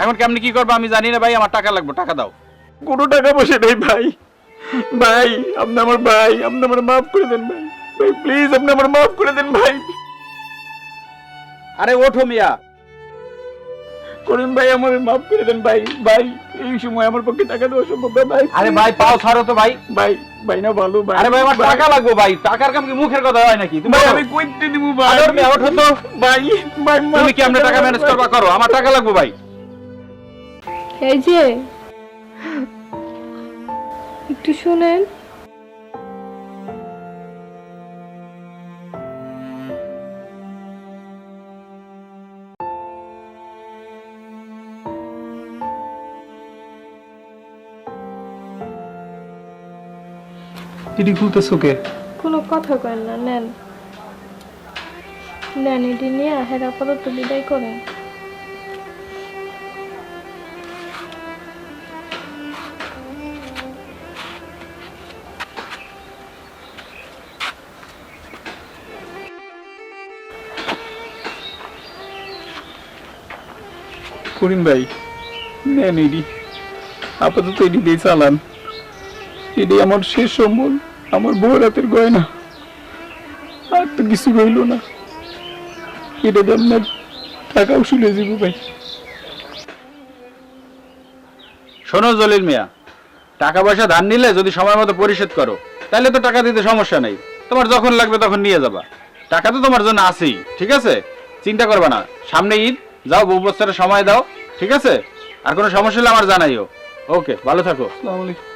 এখন কেমনি কি করবো আমি জানি না ভাই, আমার টাকা লাগবে, টাকা দাও। কোনো টাকা পয়সা নেই ভাই। ভাই আপনি আমার ভাই, আপনি আমার মাফ করে দেন ভাই। ভাই প্লিজ আপনি আমার মাফ করে দেন ভাই। আরে ওঠো মিয়া। করিম ভাই আমার মাফ করে দেন ভাই। ভাই এই সময় আমার পক্ষে টাকা দেওয়া সম্ভব না ভাই। আরে ভাই পাও ছাড়ো তো ভাই। ভাই ভাই না ভালো ভাই। আরে ভাই আমার টাকা লাগবে ভাই, টাকার কাম কি মুখের কথা হয় নাকি? তুমি ভাই আমি কইতে দিব ভাই। আরে মিয়া ওঠো তো। ভাই ভাই তুমি কি আমরা টাকা ম্যানেজ করবা করো, আমার টাকা লাগবে ভাই। এই যে একটু শুনেন, চিঠি খুলতেছো কে? কোনো কথা কেন না, নেন নেন, এটি নিয়ে হের আপাতত বিদায় করেন। করিম ভাই নেন এডি, আপাতত এডি দিয়ে চালান। এডি আমার শেষ সম্বল, আমার বউয়ের হাতের গয়না, আর তো কিছু রইল না। এটা দিয়ে আপনার টাকা উসুলে যাব ভাই। শোনো জলিল মিয়া, টাকা পয়সা ধার নিলে যদি সময় মতো পরিশোধ করো তাহলে তো টাকা দিতে সমস্যা নেই, তোমার যখন লাগবে তখন নিয়ে যাবা। টাকা তো তোমার জন্য আছেই, ঠিক আছে? চিন্তা করবে না, সামনে ঈদ, যাও বউ বছরের সময় দাও, ঠিক আছে? আর কোনো সমস্যা হলে আমার জানাইও। ওকে, ভালো থাকো। আসসালামু আলাইকুম।